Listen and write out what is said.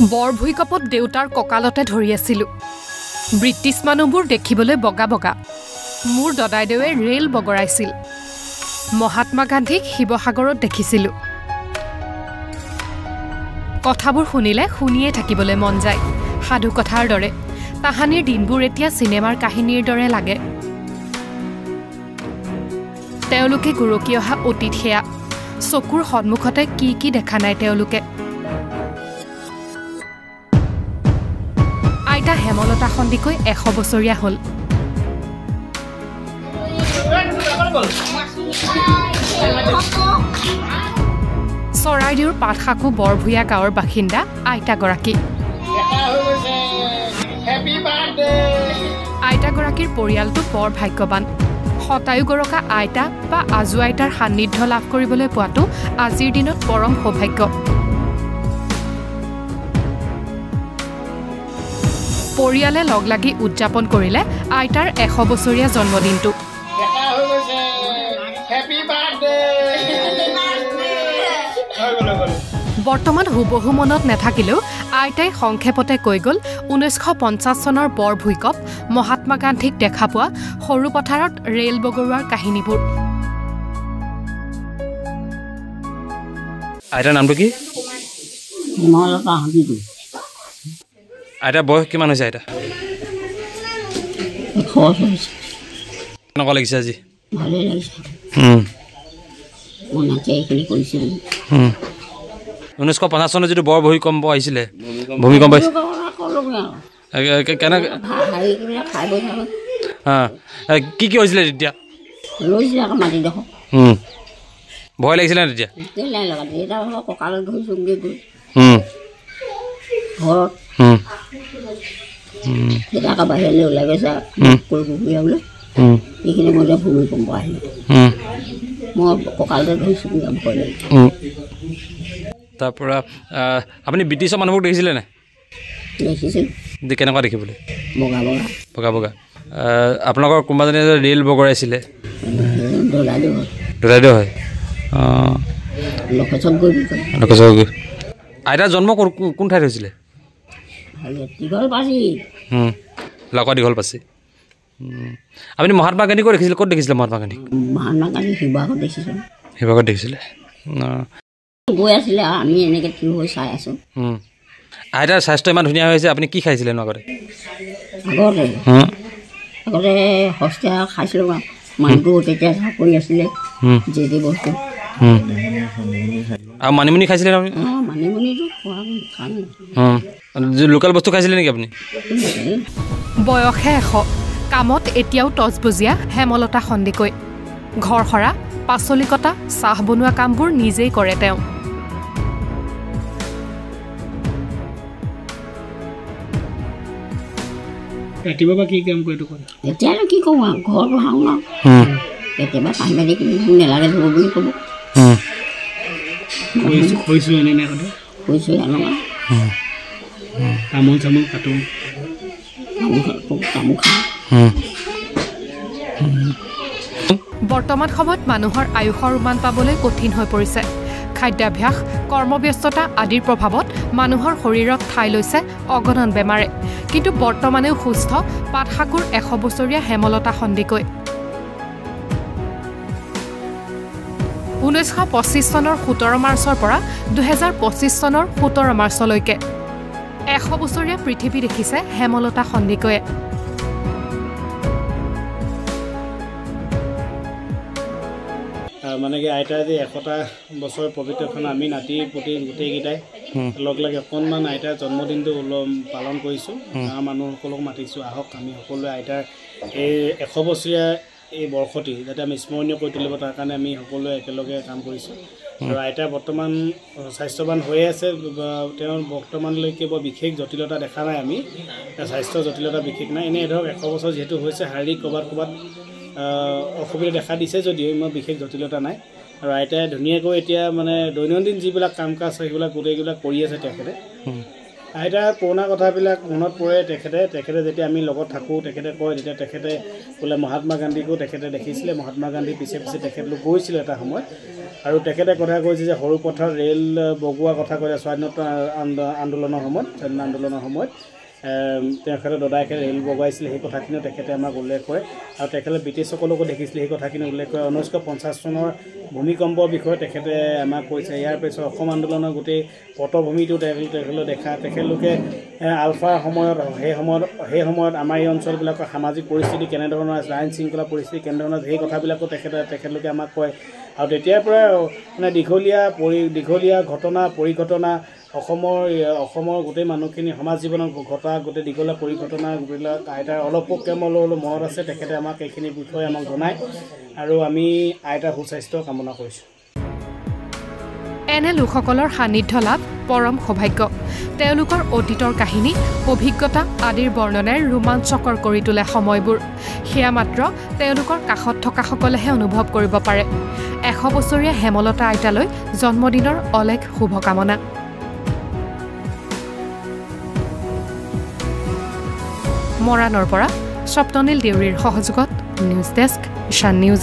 বৰ ভূঁইকঁপত দেউতাৰ কঁকালতে ধৰি আছিলোঁ। ব্ৰিটিছ মানুহবোৰ দেখিবলৈ বগা বগা। মোৰ দদাইদেৱে ৰেল বগৰাইছিল। মহাত্মা গান্ধীক শিৱসাগৰত দেখিছিলোঁ। কথাবোৰ শুনিলে শুনিয়ে থাকিবলৈ মন যায়, সাধু কথাৰ দৰে। তাহানিৰ দিনবোৰ এতিয়া চিনেমাৰ কাহিনীৰ দৰে লাগে। তেওঁলোকে গুৰকি অহা অতীত সেয়া। চকুৰ সন্মুখতে কি কি দেখা নাই তেওঁলোকে। আইতা হেমলতা সন্দিকৈ 100 বছৰীয়া হ'ল। চৰাইদেউৰ পাটসাকু বৰভূঞা গাঁৱৰ বাসিন্দা আইতাগৰাকী। আইতাগৰাকীৰ পৰিয়ালটো বৰ ভাগ্যৱান। শতায়ু গৰকা আইতা বা আজু আইতাৰ সান্নিধ্য লাভ কৰিবলৈ পোৱাটো আজিৰ দিনত পৰম সৌভাগ্য। পৰিয়ালে লগ লাগি উদযাপন কৰিলে আইতাৰ 100 বছৰীয়া জন্মদিনটো। বৰ্তমান হুবহু মনত নাথাকিলেও আইতাই সংক্ষেপতে কৈ গ'ল 1950 চনৰ বৰ ভূঁইকঁপ, মহাত্মা গান্ধীক দেখা পোৱা, সৰু পথাৰত ৰেল বগৰোৱাৰ কাহিনীবোৰ। আইতাৰ নামটো কি? আইতাৰ বয়স কিমান হৈছে? আইতা কেনেকুৱা লাগিছে আজি? ভালেই লাগিছে। 1950 চনত যিটো বৰ ভূঁইকঁপ আহিছিলে, ভূমিকম্প কি কি হৈছিলে তেতিয়া? ভয় লাগিছিলে তেতিয়া? কঁকালত ধৰিছোগৈ গৈ ঘৰত বাহিৰলৈ ওলাই গৈছে বোলে। এইখিনি মই ভূমিকম্প আহিলে মই কঁকালতে ধৰিছোগৈ, ভয় লাগিছে। তাৰপৰা আপুনি ব্ৰিটিছৰ মানুহবোৰক দেখিছিলে নাই? দেখিছিল। কেনেকুৱা দেখিবলৈ? বগা বগা বগা বগা। আপোনালোকৰ কোনোবাজনে ৰেল বগৰাইছিলে? দদাইদেউ হয়। আইতাৰ জন্ম কোন ঠাইত হৈছিলে? লকা দীঘলপাচি। আপুনি মহাত্মা গান্ধী ক'ত দেখিছিলে? ক'ত দেখিছিলে মহাত্মা গান্ধী? মহাত্মা গান্ধী শিৱসাগৰত দেখিছিলোঁ। শিৱসাগৰত দেখিছিলে। গৈ আছিলে আৰু আমি এনেকৈ থিয় হৈ চাই আছোঁ। আইতাৰ স্বাস্থ্য ইমান ধুনীয়া হৈছে, আপুনি কি খাইছিলে নো আগতে? আগতে সস্তীয়া খাইছিলোঁ। মানুহটো তেতিয়া চাকৰি আছিলে, যি যি বস্তু। আৰু মানিমুনি খাইছিলে? মানিমুনিটো লোকেল বস্তু খাইছিলে নেকি আপুনি? বয়সে 100, কামত এতিয়াও তজবজীয়া হেমলতা সন্দিকৈ। ঘৰ সৰা, পাচলি কটা, চাহ বনোৱা কামবোৰ নিজেই কৰে তেওঁ। ৰাতিপুৱা কি কাম কৰে? এতিয়ানো কি কৰোঁ আৰু ঘৰ বহাওঁ ন। কেতিয়াবা পানী বাৰী নেলাগে ধৰিব বুলি ক'ব। কৈছোঁ এনে নাই কথা? কৈছোঁ আনো তামোল চামোল কাটোঁ, তামোল খাওঁ। বৰ্তমান সময়ত মানুহৰ আয়ুসৰ উমান পাবলৈ কঠিন হৈ পৰিছে। খাদ্যাভ্যাস, কৰ্মব্যস্ততা আদিৰ প্ৰভাৱত মানুহৰ শৰীৰত ঠাই লৈছে অগণন বেমাৰে। কিন্তু বৰ্তমানেও সুস্থ পাটসাকুৰ 100 বছৰীয়া হেমলতা সন্দিকৈ। 1925 চনৰ 17 মাৰ্চৰ পৰা 2025 চনৰ 17 মাৰ্চলৈকে 100 বছৰীয়া পৃথিৱী দেখিছে হেমলতা সন্দিকৈয়ে। মানে কি আইতাৰ যে 100টা বছৰ পবিত্ৰখন আমি নাতি পুতি গোটেইকেইটাই লগ লাগি অকণমান আইতাৰ জন্মদিনটো পালন কৰিছোঁ। গাঁৱৰ মানুহসকলক মাতিছোঁ, আহক আমি সকলোৱে আইতাৰ এই 100 বছৰীয়া এই বৰ্ষটি যাতে আমি স্মৰণীয় কৰি তুলিব, তাৰ কাৰণে আমি সকলোৱে একেলগে কাম কৰিছোঁ। আৰু আইতা বৰ্তমান স্বাস্থ্যৱান হৈ আছে। তেওঁৰ বৰ্তমানলৈকে বৰ বিশেষ জটিলতা দেখা নাই আমি। স্বাস্থ্য জটিলতা বিশেষ নাই। এনেই ধৰক 100 বছৰ যিহেতু হৈছে, শাৰীৰিক ক'ৰবাত অসুবিধা দেখা দিছে যদিও ইমান বিশেষ জটিলতা নাই। আৰু আইতাই ধুনীয়াকৈ এতিয়া মানে দৈনন্দিন যিবিলাক কাম কাজ সেইবিলাক গোটেইবিলাক কৰি আছে তেখেতে। আইতাৰ পুৰণা কথাবিলাক মনত পৰে তেখেতে যেতিয়া আমি লগত থাকোঁ তেখেতে কয় তেতিয়া তেখেতে বোলে মহাত্মা গান্ধীকো তেখেতে দেখিছিলে মহাত্মা গান্ধীৰ পিছে তেখেতলোক গৈছিলে এটা সময়ত আৰু তেখেতে কথা কৈছে যে সৰু পথাৰ ৰেল বগোৱা কথা কৈছে স্বাধীনতা আন্দোলনৰ সময়ত তেখেতে দদাইকে ৰেল বগাইছিলে সেই কথাখিনিও তেখেতে আমাক উল্লেখ কৰে আৰু তেখেতে ব্ৰিটিছসকলকো দেখিছিলে সেই কথাখিনি উল্লেখ কৰে 1950 চনৰ ভূমিকম্পৰ বিষয়ে তেখেতে আমাক কৈছে ইয়াৰ পিছত অসম আন্দোলনৰ গোটেই পটভূমিটো তেখেতলোকে দেখা তেখেতলোকে আলফাৰ সময়ত সেই সময়ত আমাৰ এই অঞ্চলবিলাকৰ সামাজিক পৰিস্থিতি কেনেধৰণৰ আছে আইন শৃংখলা পৰিস্থিতি কেনেধৰণৰ সেই কথাবিলাকো তেখেতলোকে আমাক কয় আৰু তেতিয়াৰ পৰা মানে দীঘলীয়া পৰিঘটনা অসমৰ গোটেই মানুহখিনি সমাজ জীৱনত ঘটা গোটেই দীঘলীয়া পৰিঘটনাবিলাক আইতাৰ অলপকৈ মনত আছে তেখেতে আমাক এইখিনি বিষয়ে আমাক জনায় আৰু আমি আইতাৰ সুস্বাস্থ্য কামনা কৰিছোঁ এনে লোকসকলৰ সান্নিধ্য লাভ পৰম সৌভাগ্য তেওঁলোকৰ অতীতৰ কাহিনী অভিজ্ঞতা আদিৰ বৰ্ণনাই ৰোমাঞ্চকৰ কৰি তোলে সময়বোৰ সেয়া মাত্ৰ তেওঁলোকৰ কাষত থকাসকলেহে অনুভৱ কৰিব পাৰে 100 বছৰীয়া হেমলতা আইতালৈ জন্মদিনৰ অলেখ শুভকামনা মৰাণৰ পৰা স্বপ্ননীল দেউৰীৰ সহযোগত নিউজ ডেস্ক ঈশান নিউজ